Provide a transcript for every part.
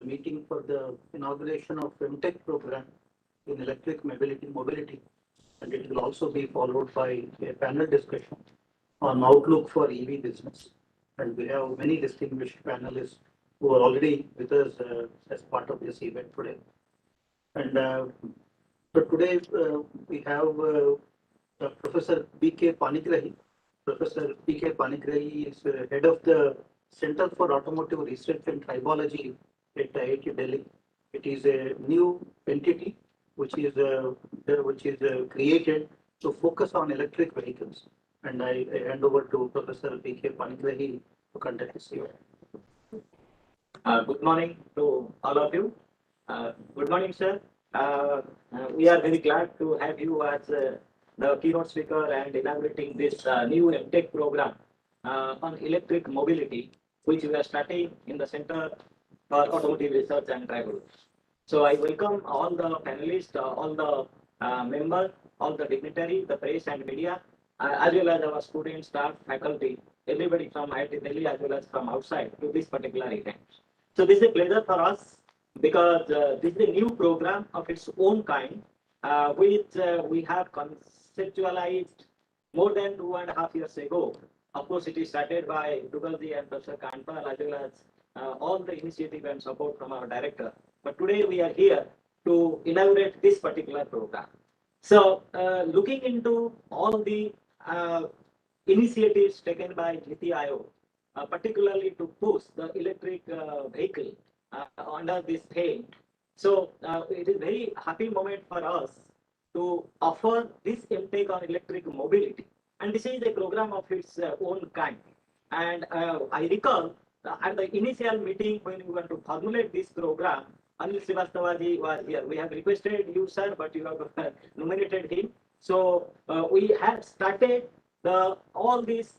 meeting for the inauguration of FinTech program in electric mobility, and it will also be followed by a panel discussion on outlook for EV business. And we have many distinguished panelists who are already with us as part of this event today. And so today we have Professor P.K. Panigrahi. Professor P.K. Panigrahi is head of the Center for Automotive Research and Tribology at IIT Delhi. It is a new entity which is created to focus on electric vehicles. And I hand over to Professor P.K. Panigrahi to conduct this event. Good morning to all of you. Good morning, sir. We are very glad to have you as the keynote speaker and inaugurating this new MTech program on electric mobility, which we are starting in the Center for Automotive Research and Tribology. So I welcome all the panelists, all the members, all the dignitaries, the press and media, as well as our students, staff, faculty, everybody from IIT Delhi as well as from outside to this particular event. So this is a pleasure for us because this is a new program of its own kind, which we have conceptualized more than 2.5 years ago. Of course, it is started by Dugalji and Professor Kanpal as well as all the initiative and support from our director. But today we are here to inaugurate this particular program. So looking into all the initiatives taken by NITI Aayog, particularly to push the electric vehicle under this theme. So it is a very happy moment for us to offer this intake on electric mobility. And this is a program of its own kind. And I recall at the initial meeting when we were to formulate this program, Anil Srivastava was here. We have requested you, sir, but you have nominated him. So we have started all these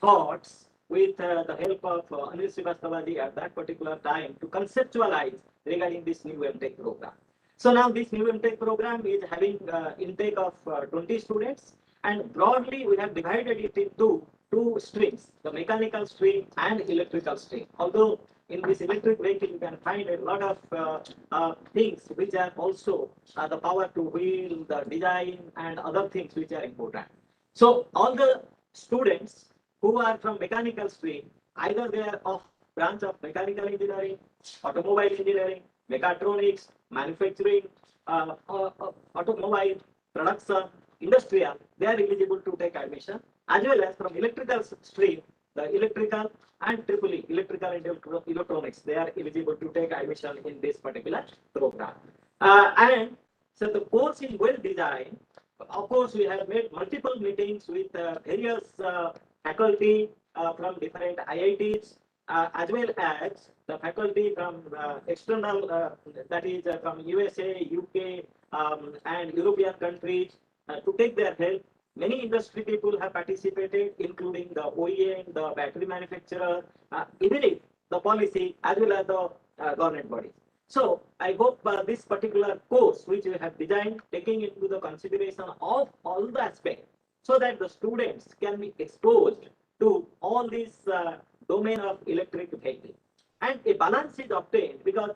thoughts with the help of Anil Srivastava at that particular time to conceptualize regarding this new MTech program. So now this new MTech program is having intake of 20 students, and broadly we have divided it into two streams, the mechanical stream and electrical stream. Although in this electric vehicle you can find a lot of things which are also the power to wheel, the design and other things which are important. So all the students who are from mechanical stream, either they are of branch of mechanical engineering, automobile engineering, mechatronics, manufacturing, automobile, production, industrial, they are eligible to take admission, as well as from electrical stream, the electrical and EEE, electrical and electronics, they are eligible to take admission in this particular program. And so the course is well designed. Of course, we have made multiple meetings with various faculty from different IITs, as well as the faculty from external, that is from USA, UK, and European countries to take their help. Many industry people have participated, including the OEM, the battery manufacturer, even if the policy as well as the government bodies. So I hope this particular course, which we have designed, taking into the consideration of all the aspects, so that the students can be exposed to all these domain of electric vehicle. And a balance is obtained because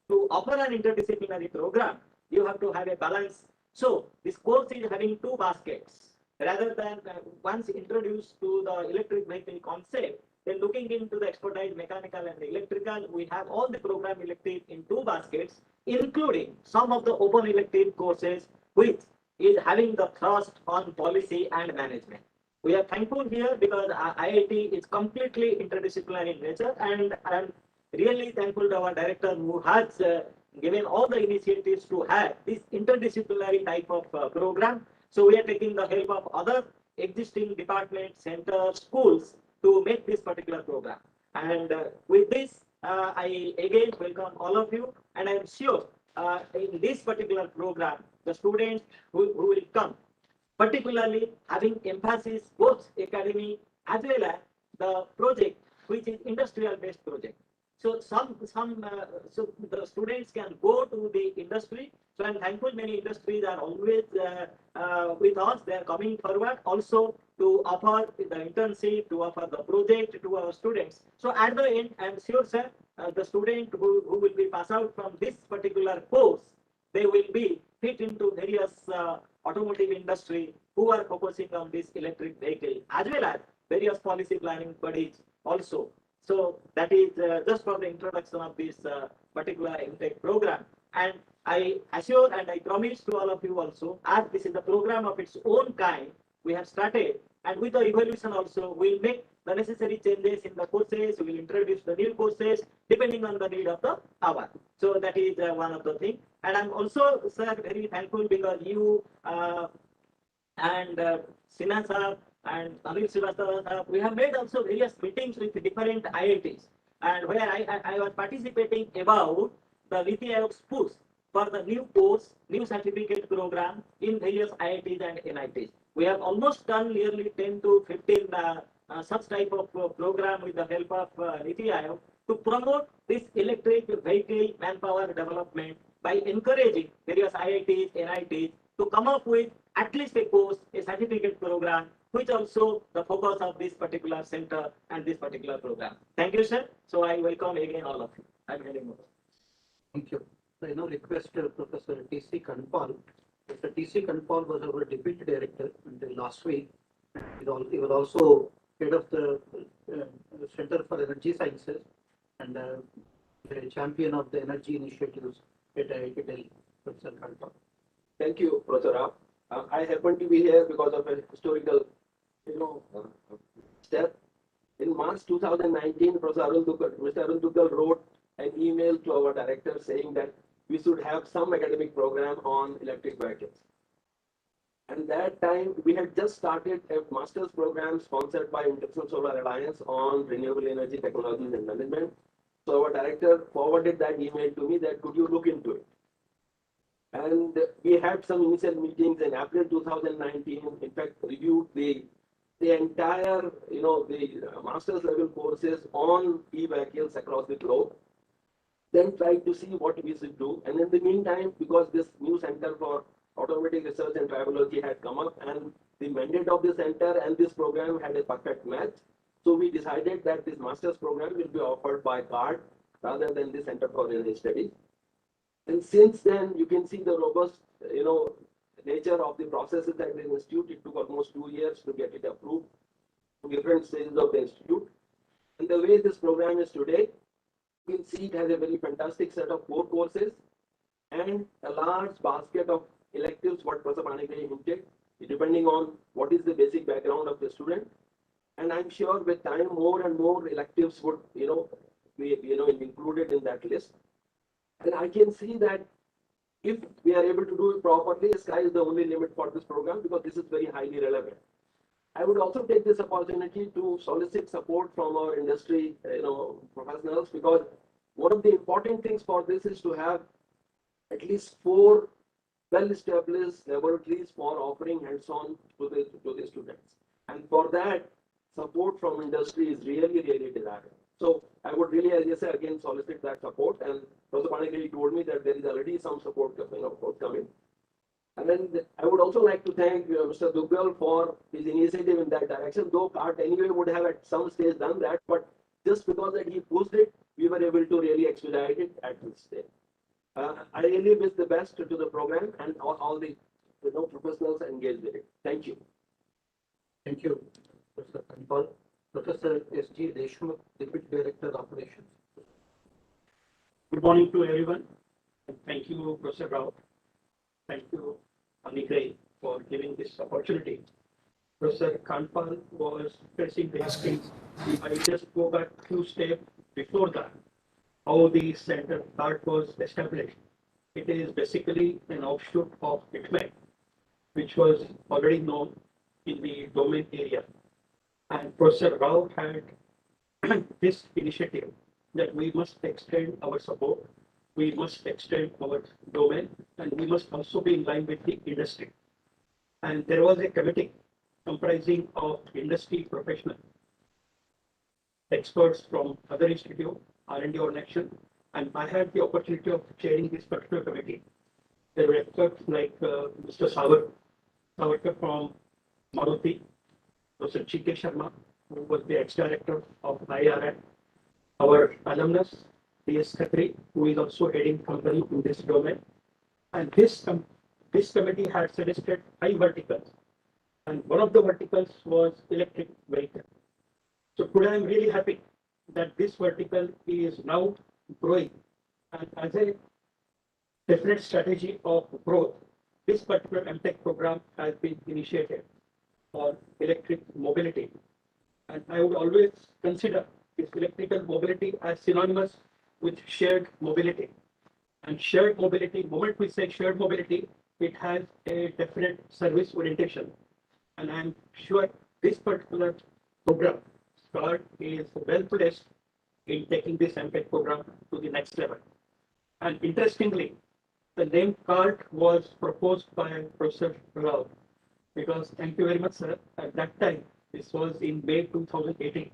to offer an interdisciplinary program, you have to have a balance. So this course is having two baskets. Rather than once introduced to the electric vehicle concept, then looking into the expertise mechanical and electrical, we have all the program elective in two baskets, including some of the open elective courses, which is having the thrust on policy and management. We are thankful here because IIT is completely interdisciplinary in nature, and I am really thankful to our director who has given all the initiatives to have this interdisciplinary type of program. So we are taking the help of other existing departments, centers, schools to make this particular program. And with this, I again welcome all of you, and I am sure in this particular program, the students who will come, particularly having emphasis both academy as well as the project, which is industrial based project. So so the students can go to the industry. So I'm thankful many industries are always with us. They are coming forward also to offer the internship, to offer the project to our students. So at the end, I'm sure, sir, the student who will be pass out from this particular course, they will be fit into various automotive industry who are focusing on this electric vehicle, as well as various policy planning bodies also. So that is just for the introduction of this particular intake program. And I assure and I promise to all of you also, as this is a program of its own kind, we have started, and with the evolution also, we'll make the necessary changes in the courses, we will introduce the new courses depending on the need of the hour. So that is one of the things. And I'm also, sir, very thankful because you and Sinha sir and Anil Srivastava sir, we have made also various meetings with different IITs, and where I was participating about the NITI Aayog's push for the new course, new certificate program in various IITs and NITs. We have almost done nearly 10 to 15 such type of program with the help of NITI Aayog to promote this electric vehicle manpower development by encouraging various IITs, NITs to come up with at least a course, a certificate program, which also the focus of this particular center and this particular program. Thank you, sir. So I welcome again all of you. I'm handing over. Thank you. I now request Professor T.C. Kanpal. Mr. T.C. Kanpal was our deputy director until last week. He was also head of the Center for Energy Sciences and a champion of the energy initiatives at IIT Delhi. Professor Kanpal. Thank you, Professor Rao. I happen to be here because of a historical, step. In March 2019, Mr. Arun Duggal wrote an email to our director saying that we should have some academic program on electric vehicles. And that time, we had just started a master's program sponsored by International Solar Alliance on renewable energy technologies and management. So our director forwarded that email to me that could you look into it? And we had some initial meetings in April 2019, in fact, reviewed the entire, the master's level courses on e-vehicles across the globe, then tried to see what we should do. And in the meantime, because this new Center for Automatic Research and Tribology had come up, and the mandate of the center and this program had a perfect match, so we decided that this master's program will be offered by CARD rather than the Center for Energy Studies. And since then, you can see the robust, nature of the processes at the institute. It took almost 2 years to get it approved to different stages of the institute. And the way this program is today, you can see it has a very fantastic set of 4 courses and a large basket of electives, what Professor Panigrahi hinted, depending on what is the basic background of the student. And I'm sure with time, more and more electives would, be, included in that list. And I can see that if we are able to do it properly, sky is the only limit for this program because this is very highly relevant. I would also take this opportunity to solicit support from our industry, professionals, because one of the important things for this is to have at least 4 well-established laboratories for offering hands-on to the students. And for that, support from industry is really, really desired. So I would really, as I say, again, solicit that support. And Professor Panigrahi told me that there is already some support forthcoming. And then I would also like to thank Mr. Duggal for his initiative in that direction, though CART anyway would have at some stage done that, but just because that he pushed it, we were able to really expedite it at this stage. I really wish the best to the program and all the professionals engaged with it. Thank you. Thank you, Professor Kanpal. Professor S.G. Deshmukh, Deputy Director Operations. Good morning to everyone. Thank you, Professor Rao. Thank you, Panigrahi, for giving this opportunity. Professor Kanpal was facing the screens. I just go back 2 steps before that. How the center CART was established. It is basically an offshoot of ITMEC, which was already known in the domain area. And Professor Rao had this initiative that we must extend our support, we must extend our domain, and we must also be in line with the industry. And there was a committee comprising of industry professionals, experts from other institutes, R&D organization, and I had the opportunity of chairing this particular committee. There were experts like Mr. Savarkar from Maruti, Professor G.K. Sharma, who was the ex-director of IRN, our alumnus, D.S. Khatri, who is also heading company in this domain. And this committee had suggested 5 verticals. And one of the verticals was electric vehicle. So today I'm really happy that this vertical is now growing. And as a definite strategy of growth, this particular MTech program has been initiated for electric mobility. And I would always consider this electrical mobility as synonymous with shared mobility. And shared mobility, moment we say shared mobility, it has a definite service orientation. And I'm sure this particular program, SCART, is well placed in taking this MTech program to the next level. And interestingly, the name CART was proposed by Professor Rao, because thank you very much, sir. At that time, this was in May 2018.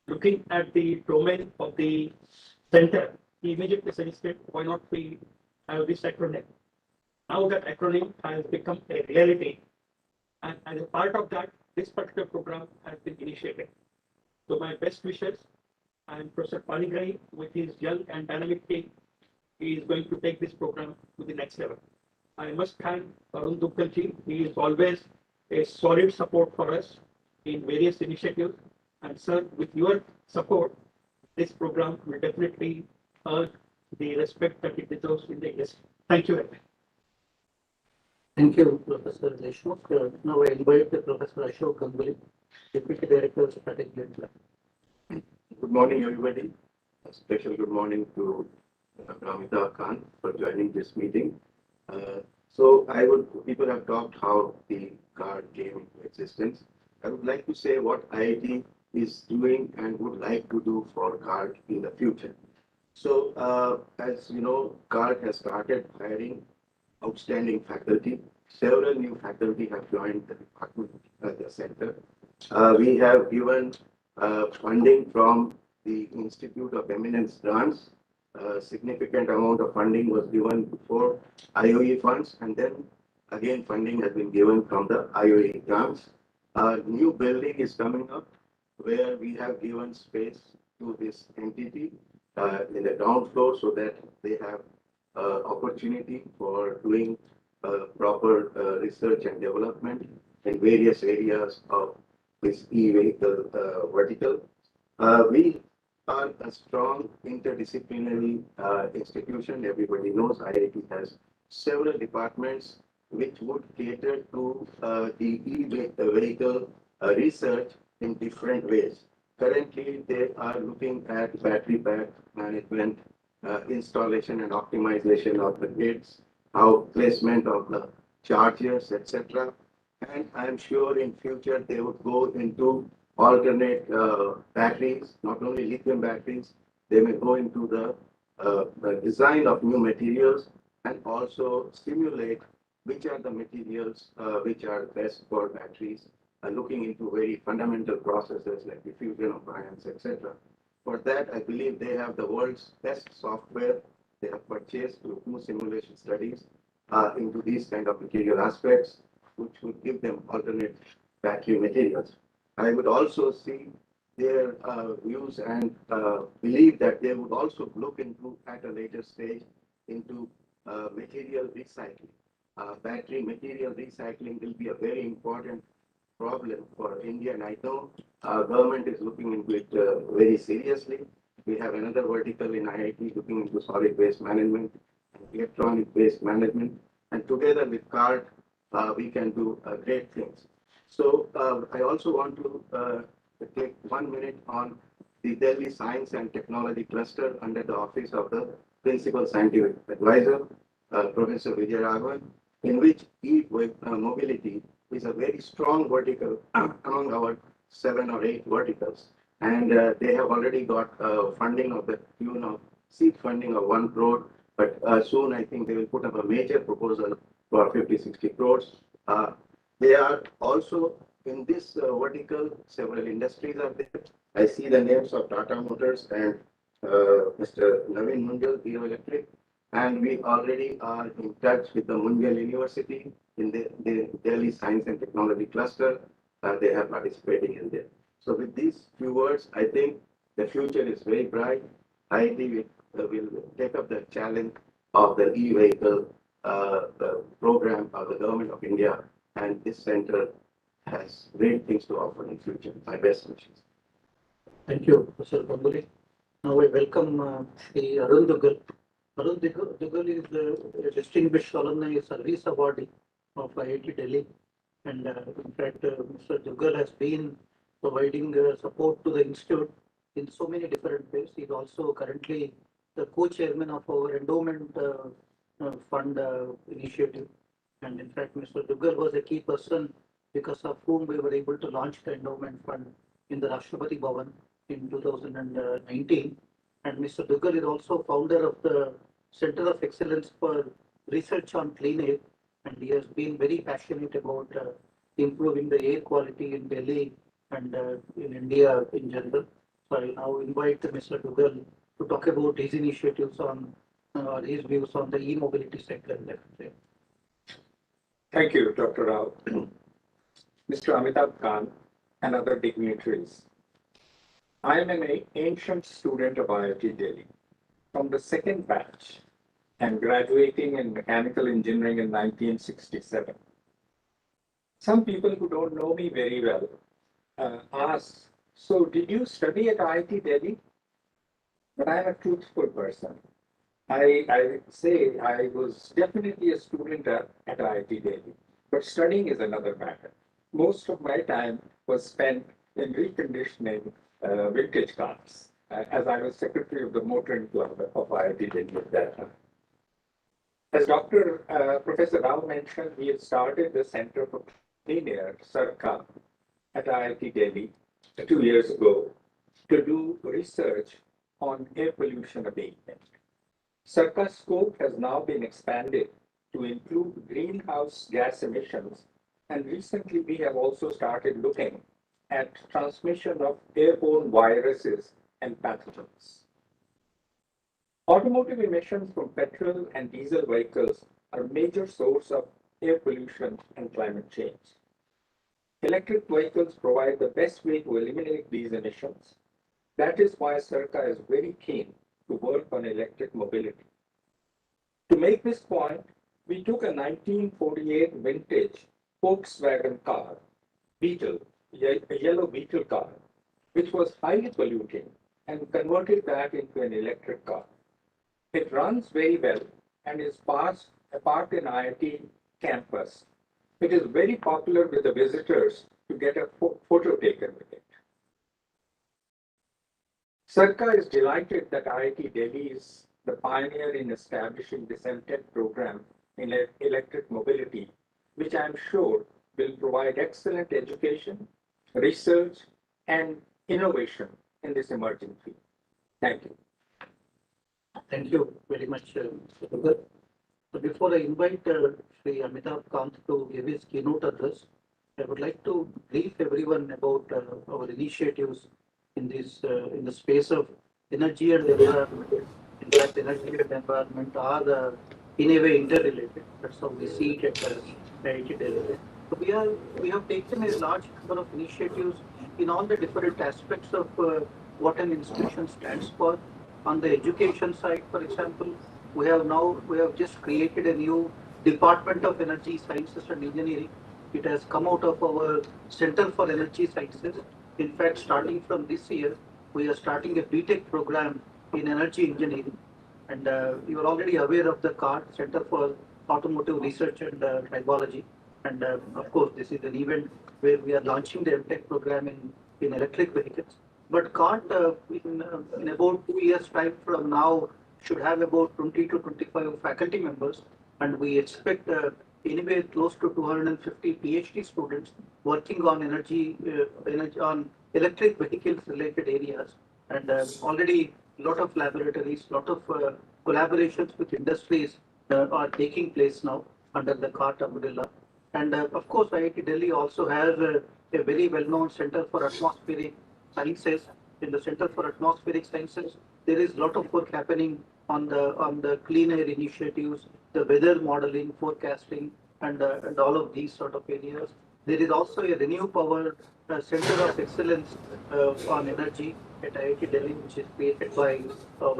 Looking at the domain of the center, he immediately suggested, why not we have this acronym? Now that acronym has become a reality, and as a part of that, this particular program has been initiated. So my best wishes, and Professor Panigrahi, with his young and dynamic team, he is going to take this program to the next level. I must thank Arun Duggalji. He is always a solid support for us in various initiatives. And sir, with your support, this program will definitely earn the respect that it deserves in the industry. Thank you very much. Thank you, Professor Deshmukh. Now I invite Professor Ashok Ganguly, Deputy Director of Strategy and Planning. Good morning, everybody. A special good morning to Ramita Khan for joining this meeting. People have talked how the card came into existence. I would like to say what IIT is doing and would like to do for CART in the future. So, as you know, CART has started hiring outstanding faculty. Several new faculty have joined the department at the center. We have given funding from the Institute of Eminence Grants. A significant amount of funding was given before IOE funds, and then again funding has been given from the IOE grants. A new building is coming up where we have given space to this entity in the ground floor so that they have opportunity for doing proper research and development in various areas of this e-vehicle vertical. We are a strong interdisciplinary institution. Everybody knows IIT has several departments which would cater to the e-vehicle research in different ways. Currently, they are looking at battery pack management, installation and optimization of the grids, how placement of the chargers, etc. And I'm sure in future they would go into alternate batteries, not only lithium batteries, they may go into the design of new materials and also stimulate which are the materials which are best for batteries, looking into very fundamental processes like diffusion of ions, etc. For that, I believe they have the world's best software. They have purchased to do simulation studies into these kind of material aspects, which would give them alternate battery materials. I would also see their views and believe that they would also look into at a later stage into material recycling. Battery material recycling will be a very important problem for India, and I know our government is looking into it very seriously. We have another vertical in IIT looking into solid waste management and electronic waste management, and together with CART, we can do great things. So I also want to take 1 minute on the Delhi Science and Technology Cluster under the office of the Principal Scientific Advisor, Professor Vijay Raghavan, in which e-mobility is a very strong vertical among our 7 or 8 verticals. And they have already got funding of the tune of seed funding of 1 crore, but soon I think they will put up a major proposal for 50-60 crores. They are also in this vertical, several industries are there. I see the names of Tata Motors and Mr. Navin Munjal, Hero Electric, and we already are in touch with the Munjal University in the Delhi Science and Technology Cluster. They are participating in there. So with these few words, I think the future is very bright. IIT with will take up the challenge of the e-vehicle program of the government of India, and this center has great things to offer in future. My best wishes. Thank you, Professor Ganguly. Now I welcome the Arun Dugal. Arun Dugal is the distinguished alumni service awardee of IIT Delhi. And in fact, Mr. Dugal has been providing support to the institute in so many different ways. He's also currently the co-chairman of our endowment fund initiative. And in fact, Mr. Dugal was a key person because of whom we were able to launch the endowment fund in the Rashtrapati Bhavan in 2019. And Mr. Dugal is also founder of the Center of Excellence for Research on Clean Air, and he has been very passionate about improving the air quality in Delhi and in India in general. So I now invite Mr. Dugal to talk about his initiatives on his views on the e-mobility sector. Thank you, Dr. Rao. Mr. Amitabh Kant and other dignitaries. I am an ancient student of IIT Delhi from the second batch and graduating in mechanical engineering in 1967. Some people who don't know me very well ask, so did you study at IIT Delhi? But I'm a truthful person. I say I was definitely a student at IIT Delhi, but studying is another matter. Most of my time was spent in reconditioning vintage cars, as I was secretary of the motoring club of IIT Delhi at that time. As Professor Rao mentioned, we had started the Center for Clean Air, CERCA, at IIT Delhi 2 years ago to do research on air pollution abatement. CERCA's scope has now been expanded to include greenhouse gas emissions, and recently we have also started looking at transmission of airborne viruses and pathogens. Automotive emissions from petrol and diesel vehicles are a major source of air pollution and climate change. Electric vehicles provide the best way to eliminate these emissions. That is why CERCA is very keen to work on electric mobility. To make this point, we took a 1948 vintage Volkswagen car, Beetle, a yellow Beetle car, which was highly polluting, and converted that into an electric car. It runs very well and is parked in IIT campus. It is very popular with the visitors to get a photo taken with it. CERCA is delighted that IIT Delhi is the pioneer in establishing this MTech program in electric mobility, which I am sure will provide excellent education, research, and innovation in this emerging field. Thank you. Thank you very much, Mr. Dugal. So before I invite Sri Amitabh Kant to give his keynote address, I would like to brief everyone about our initiatives in this in the space of energy and environment. In fact, energy and environment are in a way interrelated. That's how we see it at IIT Delhi. So we have taken a large number of initiatives in all the different aspects of what an institution stands for. On the education side, for example, we have just created a new Department of Energy Sciences and Engineering. It has come out of our Center for Energy Sciences. In fact, starting from this year, we are starting a BTech program in energy engineering. And you are already aware of the CART, Center for Automotive Research and Tribology. And of course, this is an event where we are launching the MTech program in electric vehicles. But CART in about 2 years' time from now should have about 20 to 25 faculty members, and we expect anywhere close to 250 PhD students working on energy on electric vehicles related areas, and already a lot of laboratories, lot of collaborations with industries are taking place now under the CART umbrella. And of course, IIT Delhi also has a very well-known Center for Atmospheric Sciences. In the Center for Atmospheric Sciences, there is a lot of work happening on the clean air initiatives, the weather modeling, forecasting, and all of these sort of areas. There is also a Renew Power Center of Excellence on Energy, at IIT Delhi, which is created by our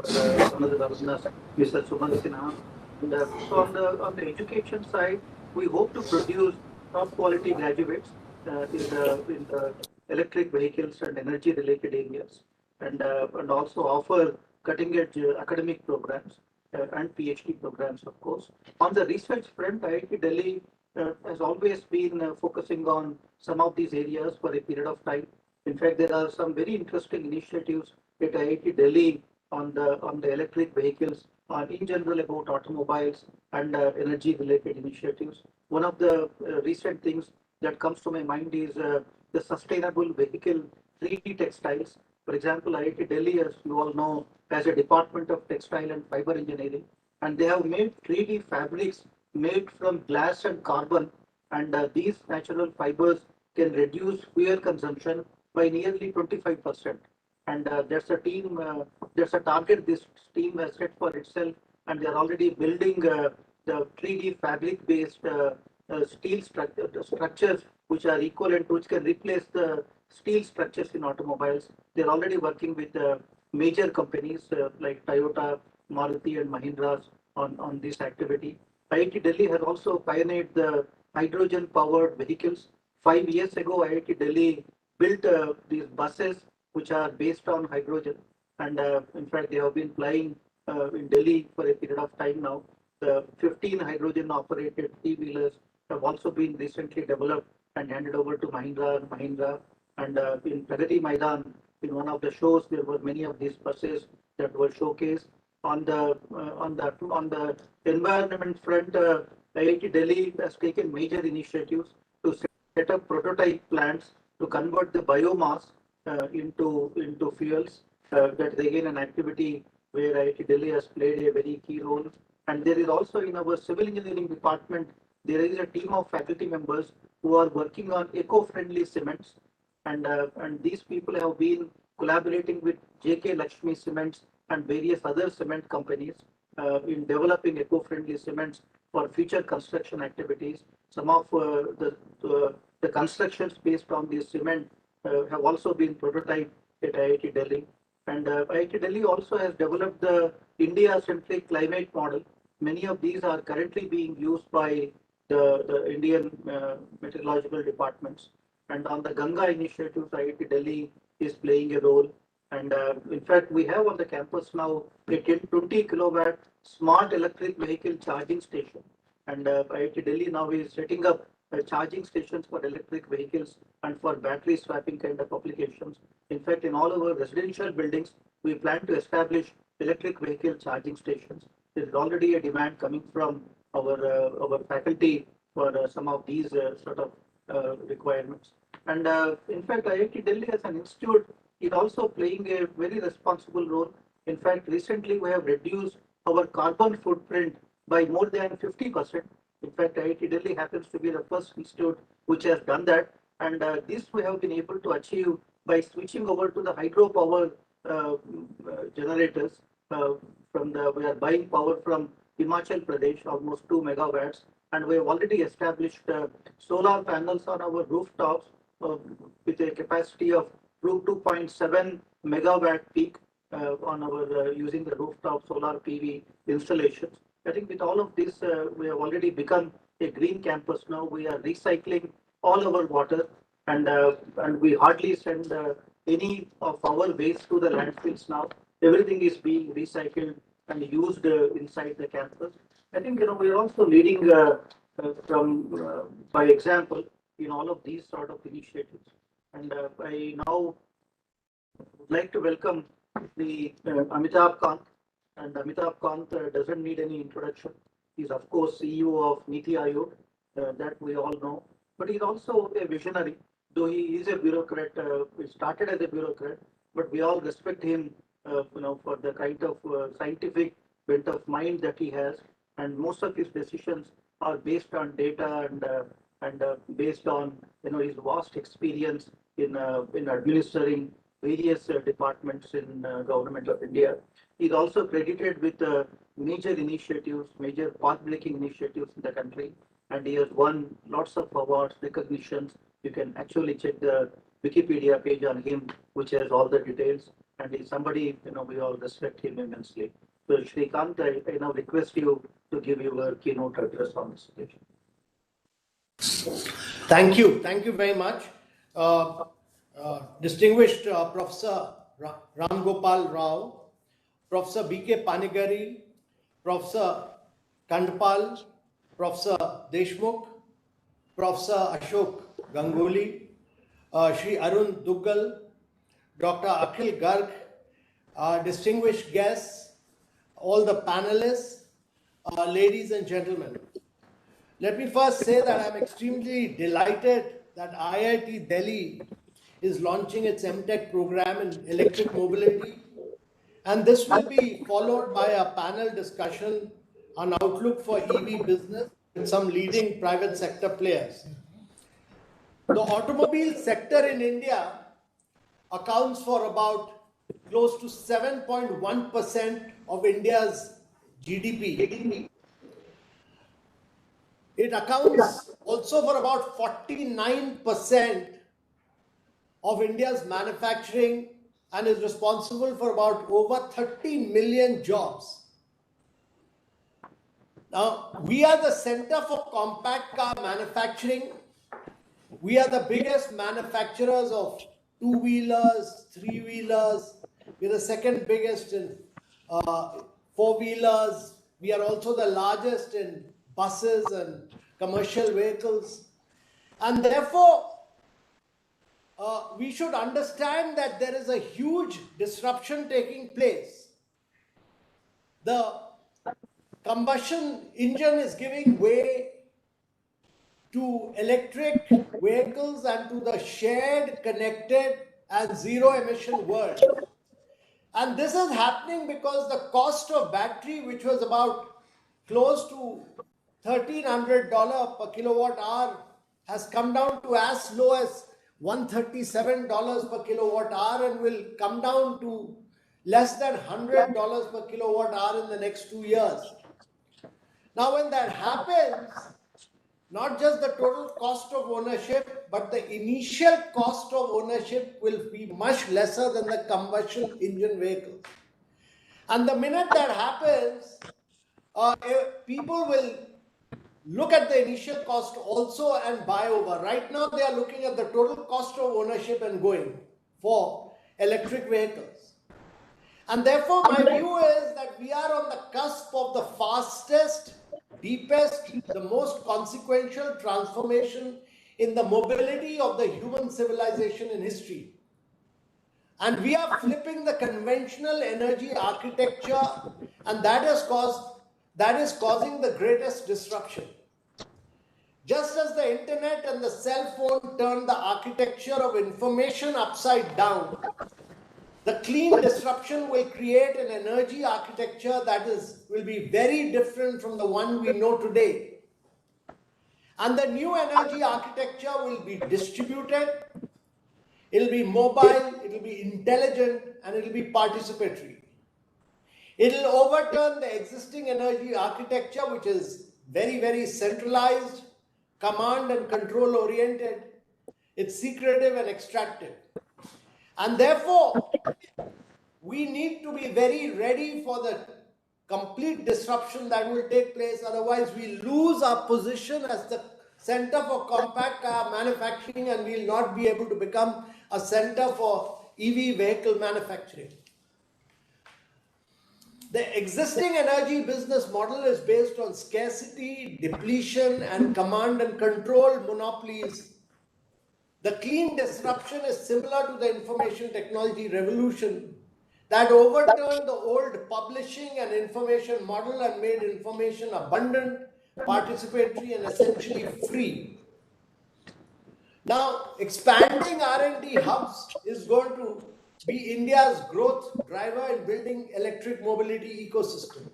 another alumnus, Mr. Suman Sinha. And so on the education side, we hope to produce top quality graduates in the electric vehicles and energy related areas, and also offer cutting edge academic programs and PhD programs, of course. On the research front, IIT Delhi has always been focusing on some of these areas for a period of time. In fact, there are some very interesting initiatives at IIT Delhi on the electric vehicles, in general about automobiles and energy related initiatives. One of the recent things that comes to my mind is the sustainable vehicle 3D textiles. For example, IIT Delhi, as you all know, has a department of textile and fiber engineering, and they have made 3D fabrics made from glass and carbon, and these natural fibers can reduce fuel consumption by nearly 25%. And there's a target this team has set for itself, and they're already building the 3D fabric-based steel structures which are equivalent, which can replace the steel structures in automobiles. They're already working with major companies like Toyota, Maruti, and Mahindra on this activity. IIT Delhi has also pioneered the hydrogen-powered vehicles. 5 years ago, IIT Delhi built these buses which are based on hydrogen, and in fact, they have been flying in Delhi for a period of time now. The 15 hydrogen-operated three-wheelers have also been recently developed and handed over to Mahindra and Mahindra. And in Pragati Maidan, in one of the shows, there were many of these buses that were showcased. On the environment front, IIT Delhi has taken major initiatives to set up prototype plants to convert the biomass into fuels. That is again an activity where IIT Delhi has played a very key role. And there is also in our civil engineering department, there is a team of faculty members who are working on eco-friendly cements, and these people have been collaborating with JK Lakshmi Cements and various other cement companies in developing eco-friendly cements for future construction activities. Some of the constructions based on this cement have also been prototyped at IIT Delhi. And IIT Delhi also has developed the India-centric climate model. Many of these are currently being used by the Indian meteorological departments. And on the Ganga initiative, IIT Delhi is playing a role. And in fact, we have on the campus now a 20 kilowatt smart electric vehicle charging station. And IIT Delhi now is setting up charging stations for electric vehicles and for battery swapping kind of applications. In fact, in all our residential buildings, we plan to establish electric vehicle charging stations. There is already a demand coming from our faculty for some of these sort of requirements. And in fact, IIT Delhi as an institute is also playing a very responsible role. In fact, recently we have reduced our carbon footprint by more than 50%. In fact, IIT Delhi happens to be the first institute which has done that. And this we have been able to achieve by switching over to the hydropower generators. We are buying power from Himachal Pradesh, almost 2 megawatts. And we have already established solar panels on our rooftops with a capacity of 2.7 megawatt peak on our using the rooftop solar PV installations. I think with all of this, we have already become a green campus now. We are recycling all our water, and we hardly send any of our waste to the landfills now. Everything is being recycled and used inside the campus. I think we are also leading by example in all of these sort of initiatives. And I now would like to welcome the Amitabh Kant. And Amitabh Kant doesn't need any introduction. He's of course CEO of Niti Aayog, that we all know. But he's also a visionary, though he is a bureaucrat. He started as a bureaucrat, but we all respect him, for the kind of scientific bent of mind that he has. And most of his decisions are based on data and based on his vast experience in administering various departments in government of India. He's also credited with major initiatives, major path-breaking initiatives in the country, and he has won lots of awards, recognitions. You can actually check the Wikipedia page on him, which has all the details. and he's somebody, we all respect him immensely. So Shrikant, I now request you to give your keynote address on this occasion. Thank you. Thank you very much. Distinguished Professor Ram Gopal Rao, Professor B.K. Panigari, Professor Kandpal, Professor Deshmukh, Professor Ashok Ganguly, Shri Arun Duggal, Dr. Akhil Garg, distinguished guests, all the panelists, ladies and gentlemen. Let me first say that I'm extremely delighted that IIT Delhi is launching its MTech program in electric mobility. And this will be followed by a panel discussion on outlook for EV business with some leading private sector players. The automobile sector in India accounts for about close to 7.1% of India's GDP. It accounts also for about 49% of India's manufacturing and is responsible for about over 30 million jobs. Now, we are the center for compact car manufacturing. We are the biggest manufacturers of two-wheelers, three-wheelers. We're the second biggest in four-wheelers. We are also the largest in buses and commercial vehicles. And therefore, we should understand that there is a huge disruption taking place. The combustion engine is giving way to electric vehicles and to the shared, connected and zero emission world. And this is happening because the cost of battery, which was about close to $1,300 per kilowatt hour, has come down to as low as $137 per kilowatt hour and will come down to less than $100 per kilowatt hour in the next 2 years. Now, when that happens, not just the total cost of ownership, but the initial cost of ownership will be much lesser than the combustion engine vehicles. And the minute that happens, people will look at the initial cost also and buy over. Right now, they are looking at the total cost of ownership and going for electric vehicles. And therefore, my view is that we are on the cusp of the fastest, deepest, the most consequential transformation in the mobility of the human civilization in history. And we are flipping the conventional energy architecture, and that is causing the greatest disruption. Just as the internet and the cell phone turned the architecture of information upside down, the clean disruption will create an energy architecture that will be very different from the one we know today. And the new energy architecture will be distributed, it will be mobile, it will be intelligent, and it will be participatory. It will overturn the existing energy architecture, which is very, very centralized, command and control oriented. It's secretive and extractive. And therefore, we need to be very ready for the complete disruption that will take place. Otherwise, we lose our position as the center for compact car manufacturing and we will not be able to become a center for EV vehicle manufacturing. The existing energy business model is based on scarcity, depletion, and command and control monopolies. The clean disruption is similar to the information technology revolution that overturned the old publishing and information model and made information abundant, participatory, and essentially free. Now, expanding R&D hubs is going to be India's growth driver in building electric mobility ecosystem.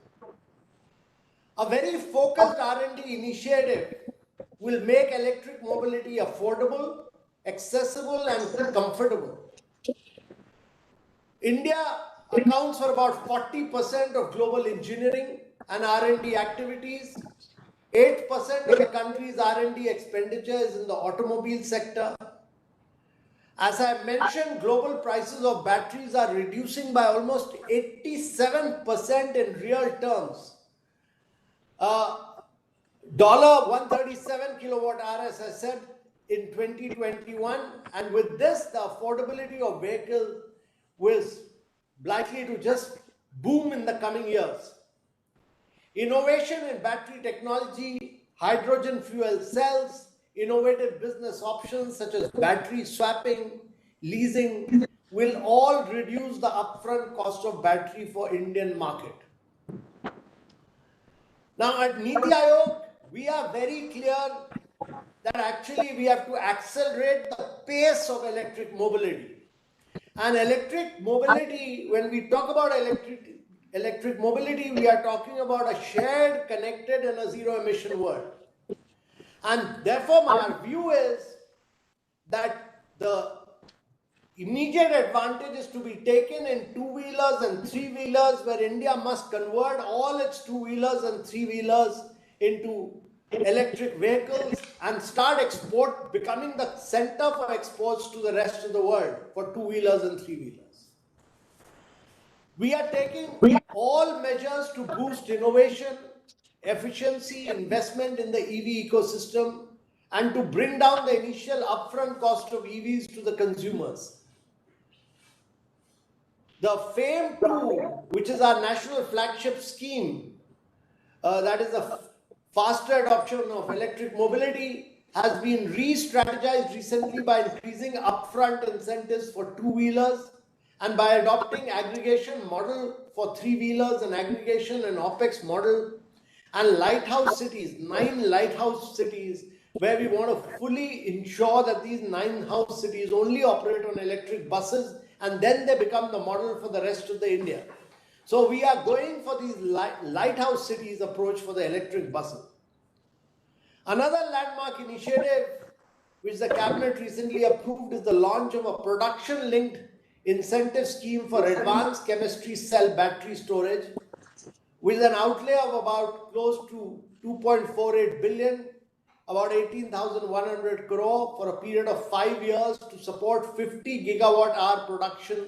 A very focused R&D initiative will make electric mobility affordable, accessible, and comfortable. India accounts for about 40% of global engineering and R&D activities. 8% of the country's R&D expenditure is in the automobile sector. As I mentioned, global prices of batteries are reducing by almost 87% in real terms. Dollar 137 kilowatt hour, as I said, in 2021, and with this, the affordability of vehicles was likely to just boom in the coming years. Innovation in battery technology, hydrogen fuel cells, innovative business options such as battery swapping, leasing will all reduce the upfront cost of battery for Indian market. Now at Niti Aayog, we are very clear that actually we have to accelerate the pace of electric mobility. And electric mobility, when we talk about electric mobility, we are talking about a shared, connected and a zero emission world. And therefore, my view is that the immediate advantage is to be taken in two-wheelers and three-wheelers, where India must convert all its two-wheelers and three-wheelers into electric vehicles and start becoming the center for exports to the rest of the world for two-wheelers and three-wheelers. We are taking all measures to boost innovation, efficiency, investment in the EV ecosystem, and to bring down the initial upfront cost of EVs to the consumers. The FAME 2, which is our national flagship scheme, that is a faster adoption of electric mobility, has been re-strategized recently by increasing upfront incentives for two-wheelers and by adopting aggregation model for three-wheelers and aggregation and OPEX model, and lighthouse cities, 9 lighthouse cities, where we want to fully ensure that these 9 house cities only operate on electric buses, and then they become the model for the rest of the India. So we are going for these lighthouse cities approach for the electric buses. Another landmark initiative which the cabinet recently approved is the launch of a production-linked incentive scheme for advanced chemistry cell battery storage, with an outlay of about close to 2.48 billion, about 18,100 crore for a period of 5 years to support 50 gigawatt hour production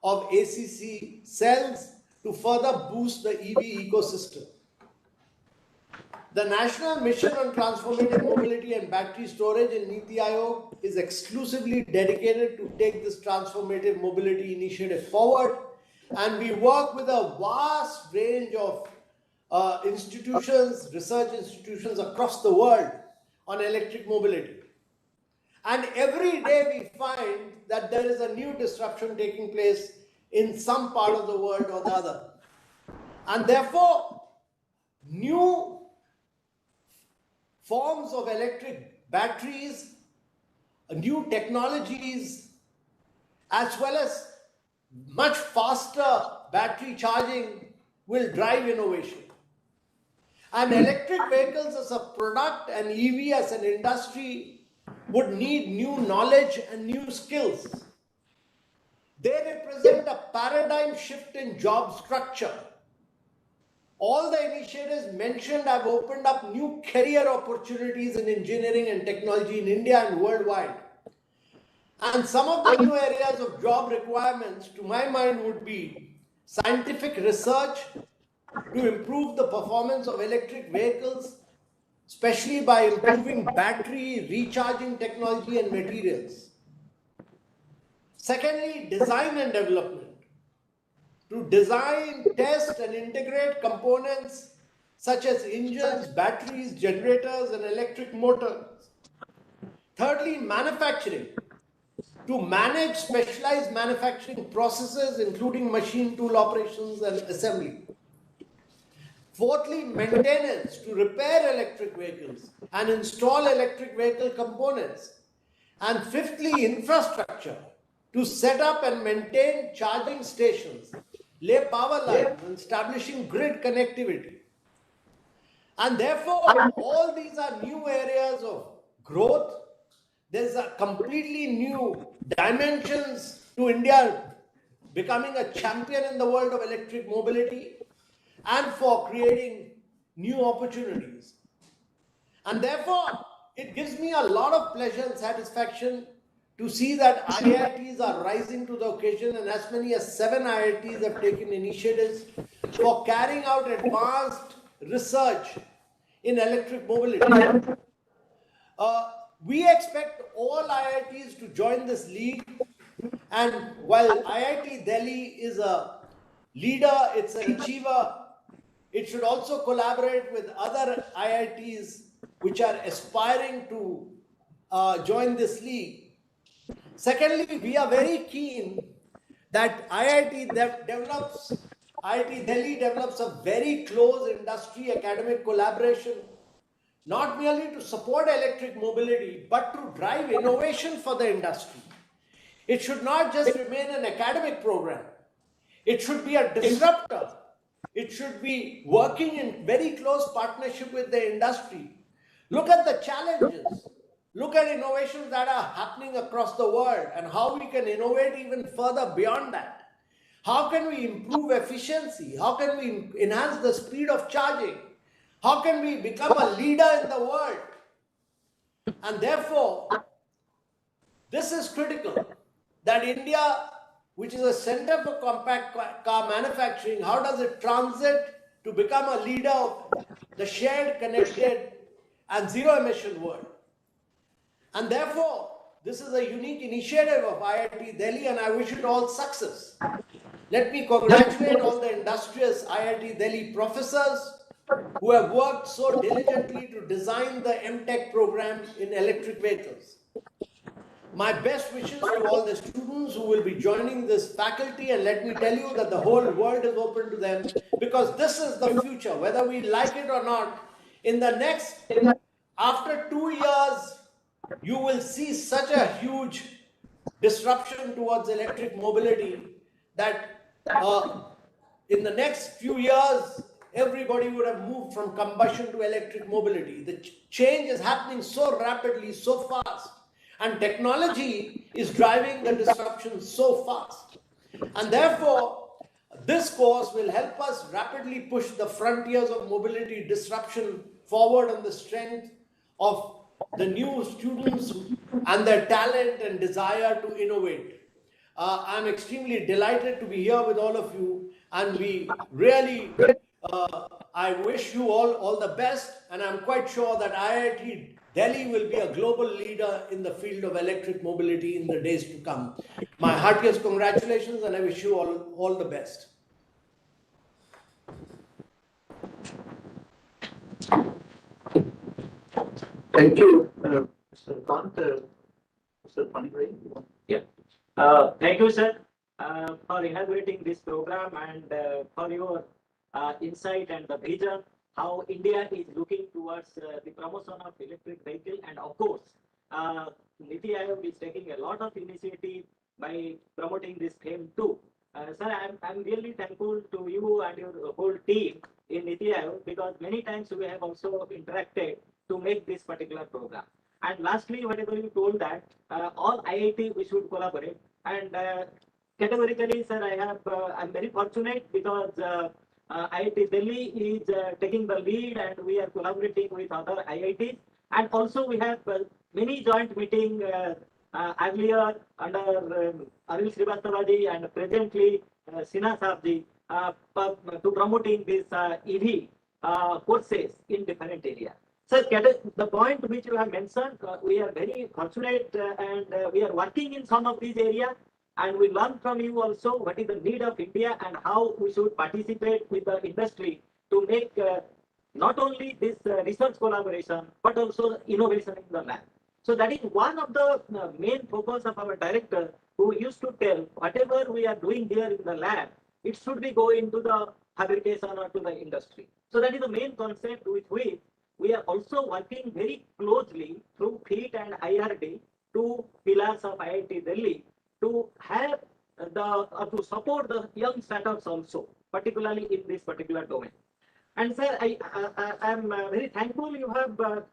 of ACC cells to further boost the EV ecosystem. The National Mission on Transformative Mobility and Battery Storage in Niti Aayog is exclusively dedicated to take this transformative mobility initiative forward, and we work with a vast range of institutions, research institutions across the world on electric mobility. And every day we find that there is a new disruption taking place in some part of the world or the other. And therefore, new forms of electric batteries, new technologies, as well as much faster battery charging will drive innovation. And electric vehicles as a product and EV as an industry would need new knowledge and new skills. They represent a paradigm shift in job structure. All the initiatives mentioned have opened up new career opportunities in engineering and technology in India and worldwide. And some of the new areas of job requirements, to my mind, would be scientific research to improve the performance of electric vehicles, especially by improving battery recharging technology and materials. Secondly, design and development. To design, test and integrate components such as engines, batteries, generators and electric motors. Thirdly, manufacturing. To manage specialized manufacturing processes, including machine tool operations and assembly. Fourthly, maintenance, to repair electric vehicles and install electric vehicle components. And fifthly, infrastructure, to set up and maintain charging stations, lay power lines, and establishing grid connectivity. And therefore, all these are new areas of growth. There's a completely new dimensions to India becoming a champion in the world of electric mobility and for creating new opportunities. And therefore, it gives me a lot of pleasure and satisfaction to see that IITs are rising to the occasion, and as many as 7 IITs have taken initiatives for carrying out advanced research in electric mobility. We expect all IITs to join this league, and while IIT Delhi is a leader, it's an achiever, it should also collaborate with other IITs which are aspiring to join this league. Secondly, we are very keen that IIT Delhi develops a very close industry academic collaboration, not merely to support electric mobility, but to drive innovation for the industry. It should not just remain an academic program. It should be a disruptor. It should be working in very close partnership with the industry. Look at the challenges. Look at innovations that are happening across the world and how we can innovate even further beyond that. How can we improve efficiency? How can we enhance the speed of charging? How can we become a leader in the world? And therefore, this is critical that India, which is a center for compact car manufacturing, how does it transit to become a leader of the shared, connected, and zero emission world? And therefore, this is a unique initiative of IIT Delhi, and I wish it all success. Let me congratulate all the industrious IIT Delhi professors who have worked so diligently to design the MTech program in electric vehicles. My best wishes to all the students who will be joining this faculty, and let me tell you that the whole world is open to them, because this is the future, whether we like it or not. In the next, after 2 years, you will see such a huge disruption towards electric mobility that in the next few years, everybody would have moved from combustion to electric mobility. The change is happening so rapidly, so fast, and technology is driving the disruption so fast. And therefore, this course will help us rapidly push the frontiers of mobility disruption forward on the strength of the new students and their talent and desire to innovate. I'm extremely delighted to be here with all of you, and we really, I wish you all the best, and I'm quite sure that IIT Delhi will be a global leader in the field of electric mobility in the days to come. My heartiest congratulations, and I wish you all the best. Thank you, Mr. Kant. Mr. Panigrahi. Yeah. Thank you, sir, for inaugurating this program and for your insight and the vision how India is looking towards the promotion of electric vehicle, and of course, Niti Aayog is taking a lot of initiative by promoting this FAME too. Sir, I'm really thankful to you and your whole team in Niti Aayog, because many times we have also interacted to make this particular program. And lastly, whatever you told that all IIT we should collaborate, and categorically, sir, I'm very fortunate because IIT Delhi is taking the lead, and we are collaborating with other IITs, and also we have many joint meeting earlier under Anil Srivastavaji and presently Sinha Saabji to promoting this EV courses in different areas. Sir, the point which you have mentioned, we are very fortunate and we are working in some of these areas, and we learn from you also what is the need of India and how we should participate with the industry to make not only this research collaboration, but also innovation in the lab. So that is one of the main focus of our director, who used to tell whatever we are doing here in the lab, it should be go into the fabrication or to the industry. So that is the main concept with which we are also working very closely through FEAT and IRD, two pillars of IIT Delhi, to have to support the young startups also, particularly in this particular domain. And sir, I am very thankful you have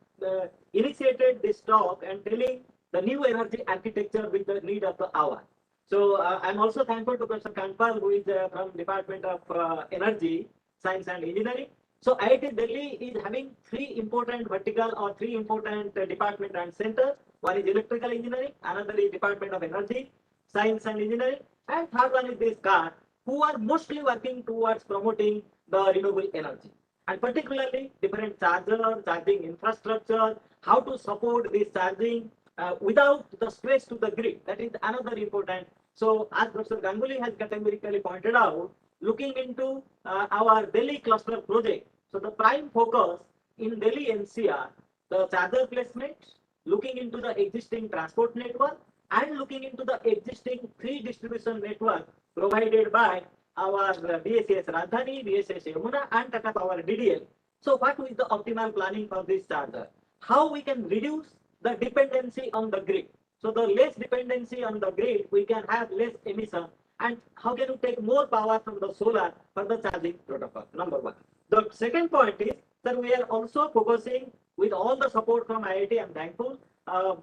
initiated this talk and telling the new energy architecture with the need of the hour. So I'm also thankful to Professor Kanpal, who is from Department of Energy, Science and Engineering. So IIT Delhi is having three important vertical or three important department and center. One is electrical engineering, another is Department of Energy, Science and Engineering, and third one is this CAR, who are mostly working towards promoting the renewable energy. And particularly different charging infrastructure, how to support this charging without the stress to the grid. That is another important. So as Professor Ganguly has categorically pointed out, looking into our Delhi cluster project. So the prime focus in Delhi NCR, the charger placement, looking into the existing transport network and looking into the existing free distribution network provided by our BSS Rajdhani, BSS Yamuna and Tata Power DDL. So what is the optimal planning for this charger? How we can reduce the dependency on the grid. So the less dependency on the grid, we can have less emission. And how can we take more power from the solar for the charging protocol? Number one. The second point is that we are also focusing with all the support from IIT. I'm thankful.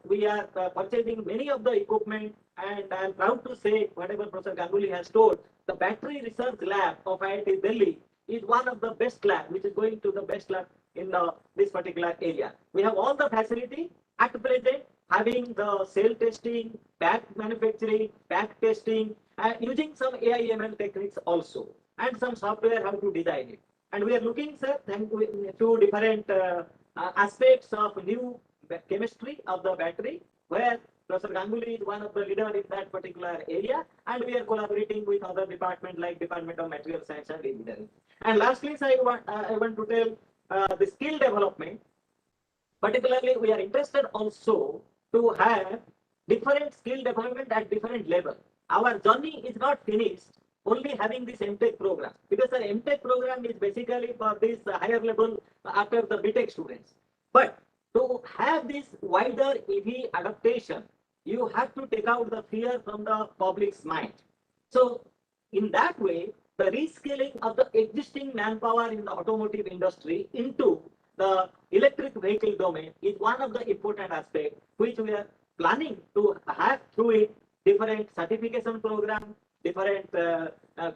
We are purchasing many of the equipment, and I'm proud to say whatever Professor Ganguly has told, the battery research lab of IIT Delhi is one of the best lab, which is going to the best lab in this particular area. We have all the facility at present, having the cell testing, pack manufacturing, pack testing, using some AI/ML techniques also, and some software how to design it. And we are looking, sir, to different aspects of new chemistry of the battery, where Professor Ganguly is one of the leaders in that particular area, and we are collaborating with other departments like Department of Material Science and Engineering. And lastly, I want to tell the skill development. Particularly, we are interested also to have different skill development at different level. Our journey is not finished only having this MTech program, because the MTech program is basically for this higher level after the BTech students. But to have this wider EV adaptation, you have to take out the fear from the public's mind. So in that way, the reskilling of the existing manpower in the automotive industry into the electric vehicle domain is one of the important aspects which we are planning to have through it different certification program, different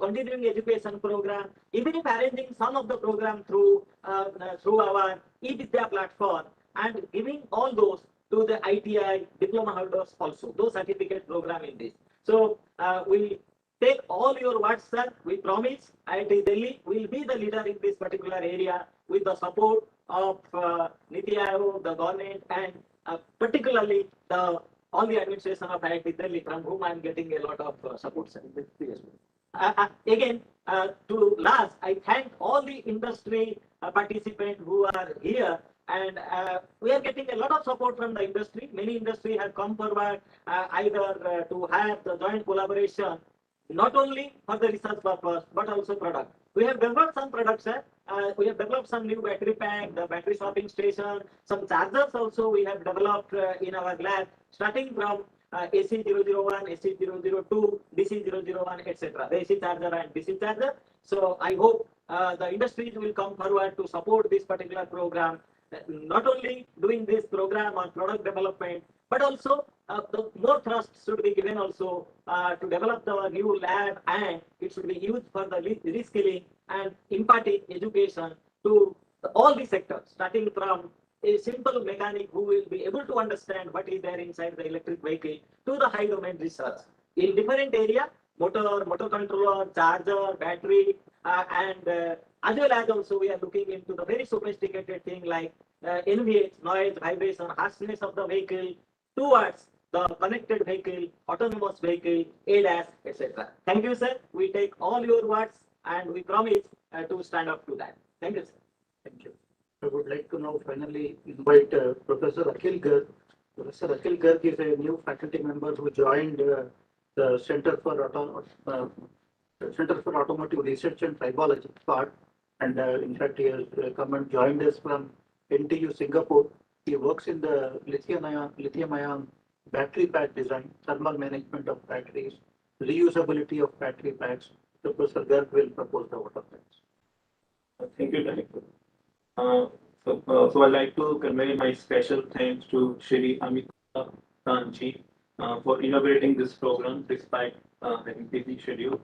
continuing education program, even if arranging some of the program through our eVidya platform and giving all those to the ITI diploma holders also, those certificate program in this. So we take all your words, sir. We promise IIT Delhi will be the leader in this particular area with the support of Niti Aayog, the government, and particularly all the administration of IIT Delhi, from whom I am getting a lot of support. Again, to last, I thank all the industry participants who are here, and we are getting a lot of support from the industry. Many industry have come forward either to have the joint collaboration, not only for the research purpose, but also product. We have developed some products, sir. We have developed some new battery pack, the battery swapping station, some chargers also we have developed in our lab, starting from AC001, AC002, DC001, etc. The AC charger and DC charger. So I hope the industries will come forward to support this particular program, not only doing this program on product development, but also the more thrust should be given also to develop the new lab, and it should be used for the reskilling and imparting education to all the sectors, starting from a simple mechanic who will be able to understand what is there inside the electric vehicle to the high domain research in different area, motor controller, charger, battery, and as well as also we are looking into the very sophisticated thing like NVH, noise, vibration, harshness of the vehicle towards the connected vehicle, autonomous vehicle, ADAS, etc. Thank you, sir. We take all your words and we promise to stand up to that. Thank you, sir. Thank you. I would like to now finally invite Professor Akhil Garg. Professor Akhil Garg is a new faculty member who joined the Center for Automotive Research and Tribology part, and in fact he has come and joined us from NTU Singapore. He works in the lithium-ion battery pack design, thermal management of batteries, reusability of battery packs. Professor Garg will propose the vote of thanks. Thank you, Director. So I'd like to convey my special thanks to Shri Amitabh Kanji for inaugurating this program despite having busy schedule.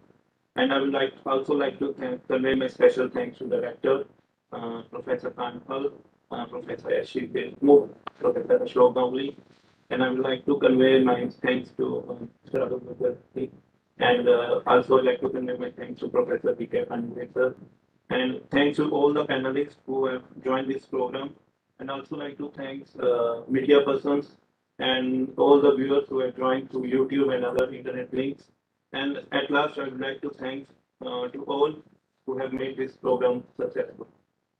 And I would also like to convey my special thanks to the Rector, Professor Kanpal, Professor S.C. Delmore, Professor Ashok Ganguly, And I would like to convey my thanks to Mr. Arun Mukherjee, and also like to convey my thanks to Professor B.K. Pandey, sir. And thanks to all the panelists who have joined this program. And also like to thanks media persons and all the viewers who have joined through YouTube and other internet links. And at last, I would like to thank to all who have made this program successful.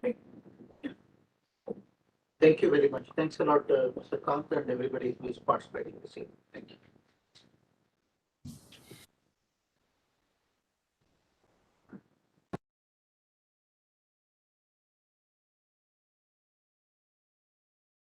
Thank you. Thank you very much. Thanks a lot, Mr. Kant and everybody who is participating this evening. Thank you.